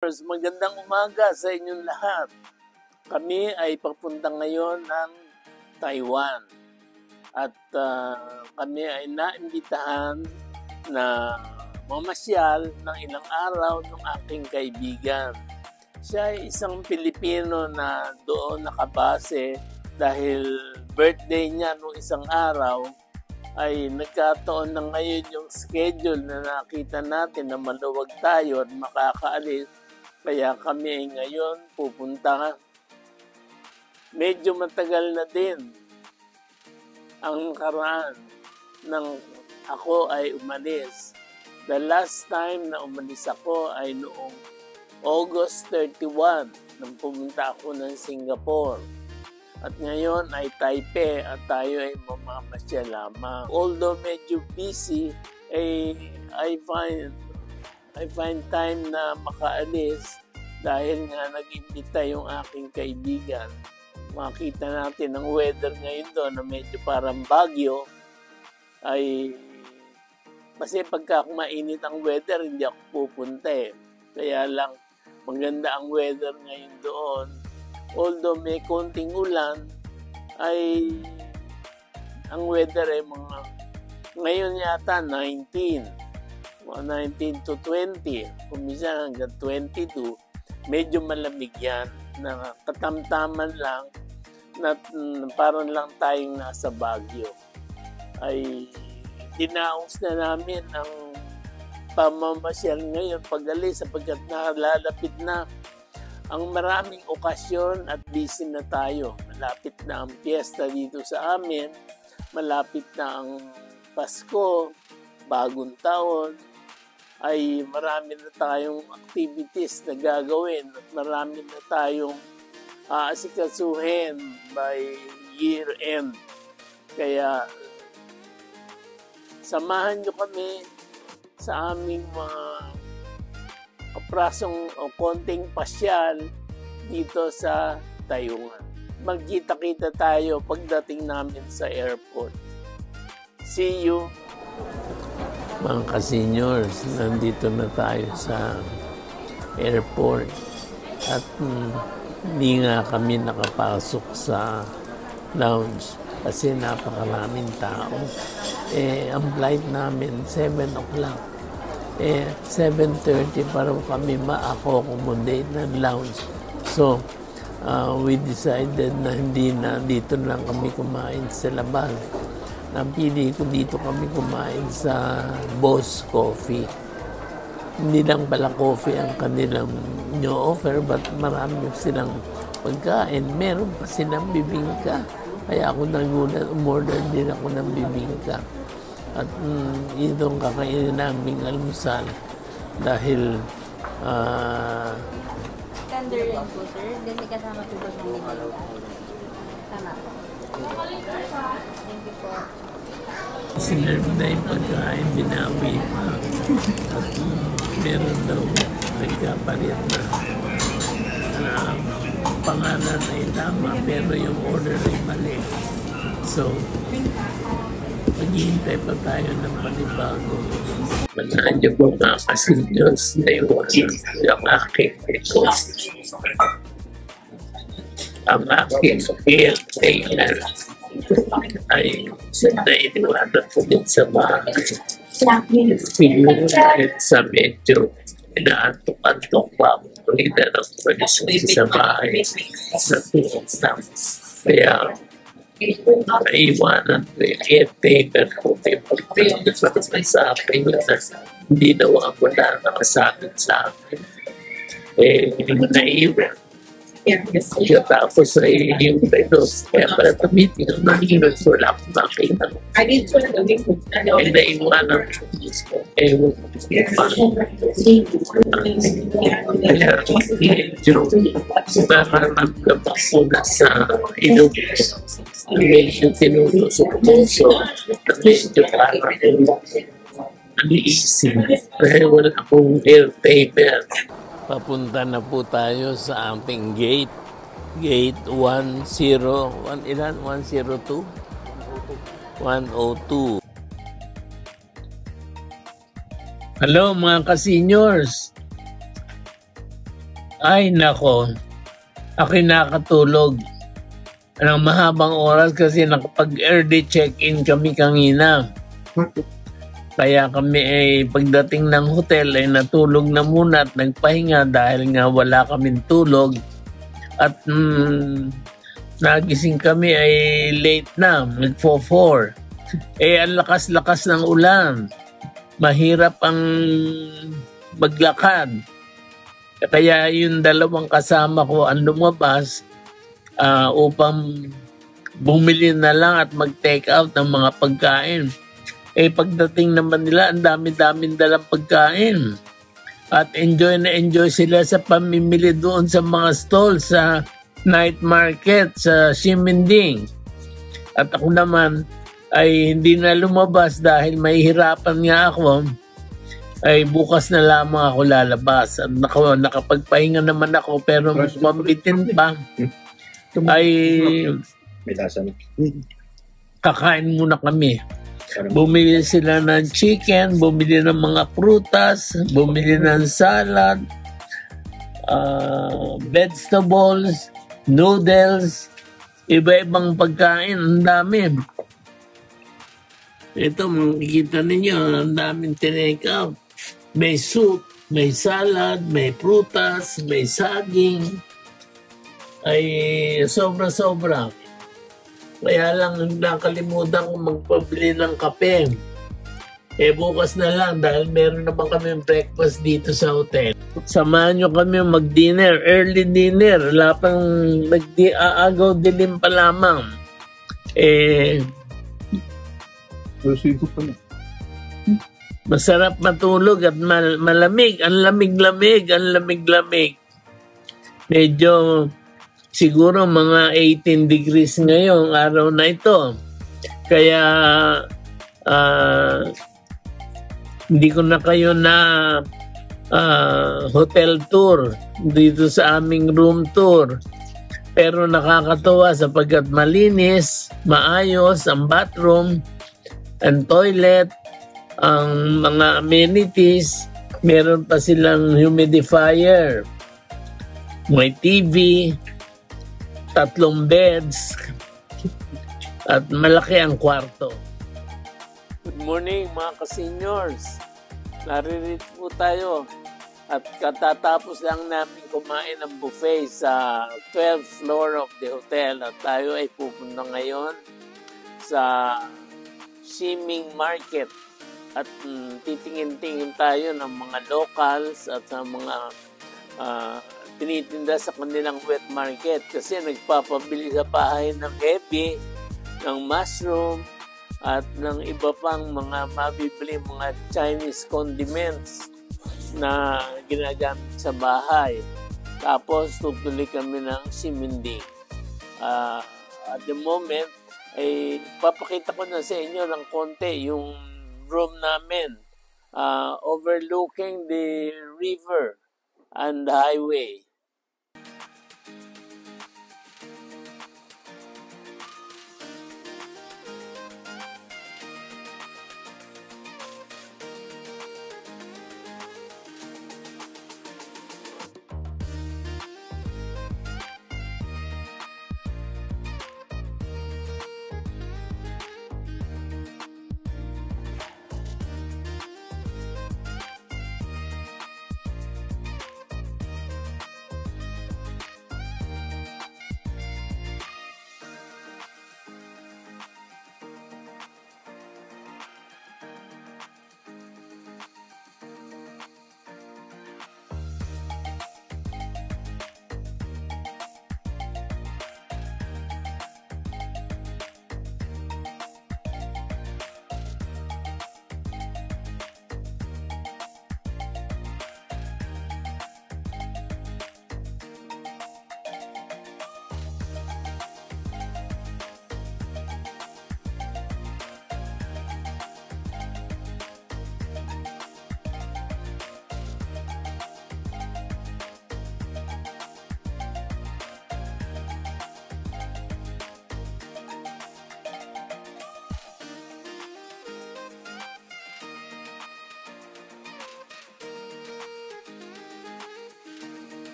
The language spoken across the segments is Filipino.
Magandang umaga sa inyong lahat. Kami ay papunta ngayon ng Taiwan at kami ay naimbitahan na mamasyal ng ilang araw ng aking kaibigan. Siya ay isang Pilipino na doon nakabase dahil birthday niya noong isang araw ay nagkataon na ngayon yung schedule na nakita natin na maluwag tayo at makakaalis. Kaya kami ay ngayon pupunta. Medyo matagal na din ang karaan nang ako ay umalis. The last time na umalis ako ay noong August 31 nang pumunta ako ng Singapore. At ngayon ay Taipei at tayo ay mamamasya lamang. Although medyo busy, I find time na makaalis dahil nga nag-imbita yung aking kaibigan. Makita natin ang weather ngayon doon na medyo parang Baguio. Kasi pagka mainit ang weather, hindi ako pupunta eh. Kaya lang maganda ang weather ngayon doon. Although may konting ulan, ang weather ay ngayon yata 19 to 20, kumisa hanggang 22, medyo malamig yan, na katamtaman lang, na parang lang tayong nasa Baguio. Dinaos na namin ang pamamasyal ngayon pag-alis sapagkat nalalapit na ang maraming okasyon at busy na tayo. Malapit na ang piyesta dito sa amin, malapit na ang Pasko, Bagong Taon, ay marami na tayong activities na gagawin at marami na tayong aasikasuhin by year end. Kaya samahan nyo kami sa aming mga kaprasong o konting pasyal dito sa Taiwan. Magkita-kita tayo pagdating namin sa airport. See you! Mga ka-seniors, nandito na tayo sa airport at hindi nga kami nakapasok sa lounge kasi napakaraming tao. Ang flight namin 7 o'clock. 7:30 para kami ma-accommodate ng lounge. So, we decided na hindi na dito lang kami kumain sa labas. Napili ko dito kami kumain sa Boss Coffee. Hindi lang pala coffee ang kanilang offer, but marami silang pagkain. Meron pa silang bibingka. Kaya ako nagulat, umorder din ako ng bibingka. At itong kakainin naming almusal dahil tender rin po, sir. Then may kasama po ba siyang bibingka? Tama po. Thank you po. Sinerve na yung pagkain, binawi pa. At meron daw nagkapalit na pangalan ay tama pero yung order ay mali. So, maghihintay pa tayo ng panibago. Manahan niyo po mga ka-seniors na yung aking ang aking caretaker ay nainiwanan ko din sa bahay. Pinunit sa medyo inaantok-antok pa ako. Hindi na pwede sa bahay sa tulong lang. Kaya naiwanan ko yung caretaker ko. Sa akin na hindi daw ako na nakasabi sa akin. Naiwan. Tapos ay yung pedos. Kaya para tumitin ang nanginan ko lang makita. Naiwanan ko. Kaya medyo nararamdaman ko na sa inom. Medyo tinulusok puso. Medyo parang uneasy. Dahil wala akong airpaper. Papunta na po tayo sa ating gate. Gate 101, ilan? 102? 102. Hello mga ka-seniors. Ay, nako. Ako'y nakatulog ng mahabang oras kasi nakapag-early check-in kami kanina. Kaya kami ay pagdating ng hotel ay natulog na muna at nagpahinga dahil nga wala kaming tulog. At nagising kami ay late na, nag-4. Ang lakas-lakas ng ulan. Mahirap ang maglakad. Kaya yung dalawang kasama ko ang lumabas upang bumili na lang at mag-take out ng mga pagkain. Pagdating naman nila, ang dami-daming dalang pagkain. At enjoy na enjoy sila sa pamimili doon sa mga stall sa night market sa Ximending. At ako naman ay hindi na lumabas dahil mahihirapan nga ako. Ay bukas na lamang ako lalabas. At nakapagpahinga naman ako pero mabitin pa. Ay kakain muna kami. Bumili sila ng chicken, bumili ng mga prutas, bumili ng salad, vegetables, noodles, iba-ibang pagkain, ang dami. Ito, makikita ninyo, ang daming tinake out. May soup, may salad, may prutas, may saging. Ay sobra-sobra. Kaya lang nakalimutan kong magpabili ng kape. Bukas na lang dahil meron naman kami breakfast dito sa hotel. Samahan nyo kami mag-dinner, early dinner. Wala pang aagaw dilim pa lamang. Masarap matulog at malamig. Ang lamig-lamig. Medyo siguro mga 18 degrees ngayong araw na ito. Kaya hindi ko na kayo na hotel tour dito sa aming room tour. Pero nakakatuwa sapagkat malinis, maayos ang bathroom, ang toilet, ang mga amenities. Meron pa silang humidifier, may TV, 3 beds, at malaki ang kwarto. Good morning mga ka-seniors. Naririto po tayo at katatapos lang namin kumain ng buffet sa 12th floor of the hotel at tayo ay pupunta ngayon sa Ximending Market at titingin-tingin tayo ng mga locals at sa mga tinitinda sa kanilang wet market kasi nagpapabili sa bahay ng ebi, ng mushroom at ng iba pang mga mabibili mga Chinese condiments na ginagamit sa bahay. Tapos tutuloy kami ng Ximending. At the moment ay papakita ko na sa inyo ng konti yung room namin overlooking the river and the highway.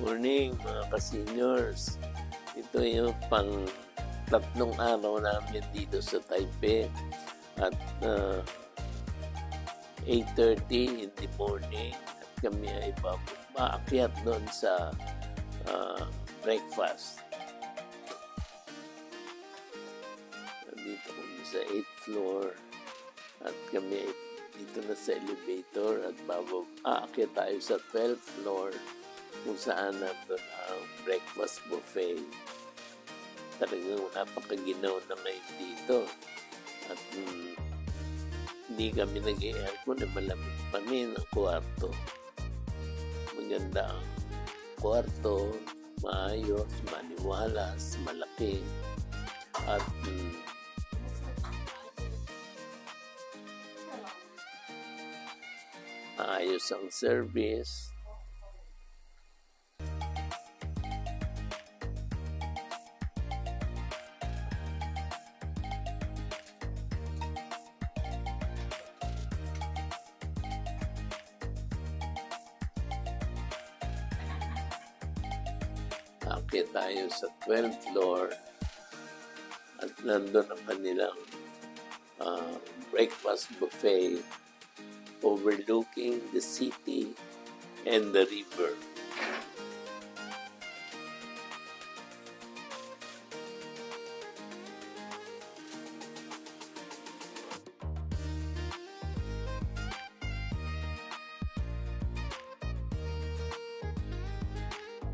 Morning mga ka-seniors. Ito yung pang 3 araw namin dito sa Taipei at 8:30 in the morning at kami ay maakyat doon sa breakfast. Dito kami sa 8th floor at kami ay dito na sa elevator at aakyat tayo sa 12th floor kung saan nandun ang breakfast buffet. Talagang napakaginaw na ngayon dito at hindi kami nag-i-aircon na malamig pa rin ang kwarto. Maganda ang kwarto, maayos, maliwalas, malaki at maayos ang service. Akyat tayo sa 12th floor at nandun ang kanilang breakfast buffet overlooking the city and the river.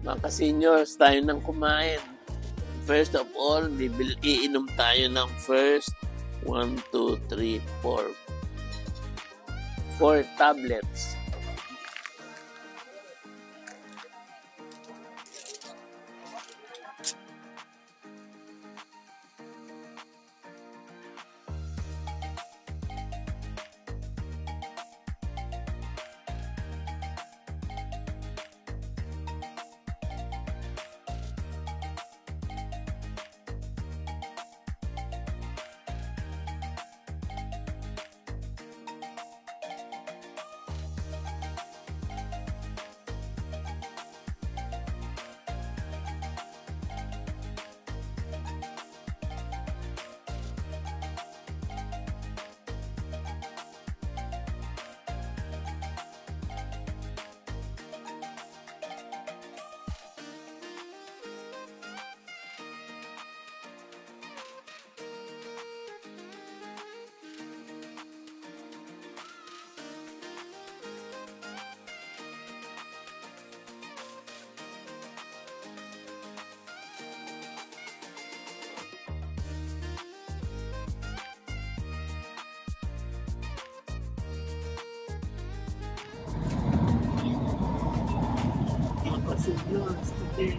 Mga ka-seniors, tayo nang kumain. First of all, iinom tayo ng first 1, 2, 3, 4 tablets. Seniors today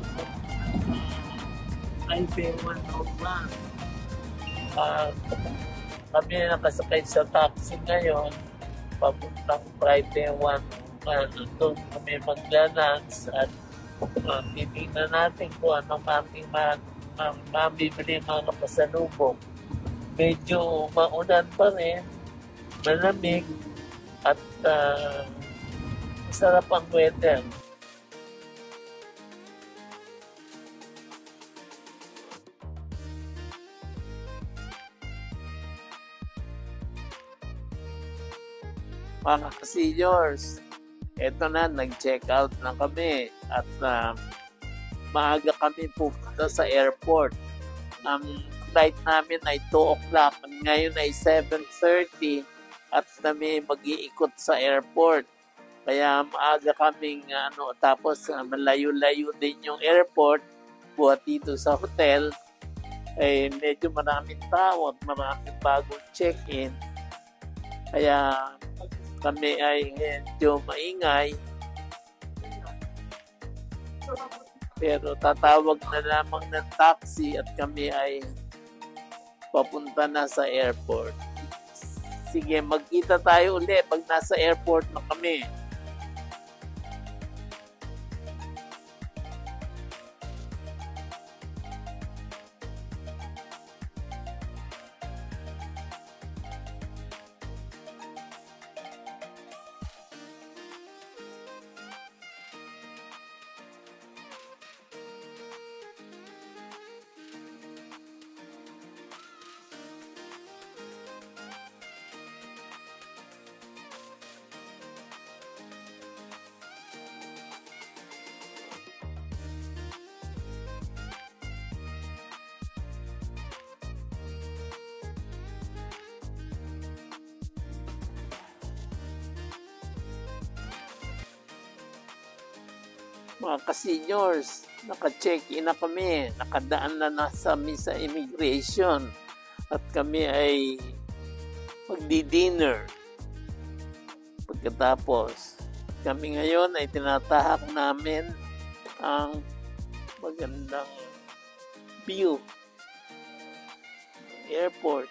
Taipei 101. Kami nakasakay sa taxi ngayon papuntang Taipei 101. Doon kami maglalans at titignan natin kung anong aming mabibili mga pasalubong. Medyo maulan pa rin, malamig at masarap ang weather. Mga ka-seniors, eto na, nag-check out na kami at maaga kami pupunta sa airport. Ang flight namin ay 2 o'clock, ngayon ay 7:30 at kami mag-iikot sa airport. Kaya maaga kaming tapos malayo-layo din yung airport, buhat dito sa hotel. Medyo maraming tao at maraming bagong check-in. Kaya kami ay medyo maingay. Pero tatawag na lamang ng taxi at kami ay papunta na sa airport. Sige, magkita tayo ulit pag nasa airport na kami. mga ka-seniors, naka-check-in na kami, nakadaan na sa immigration at kami ay magdi-dinner. Pagkatapos, kami ngayon ay tinatahak namin ang magandang view ng airport.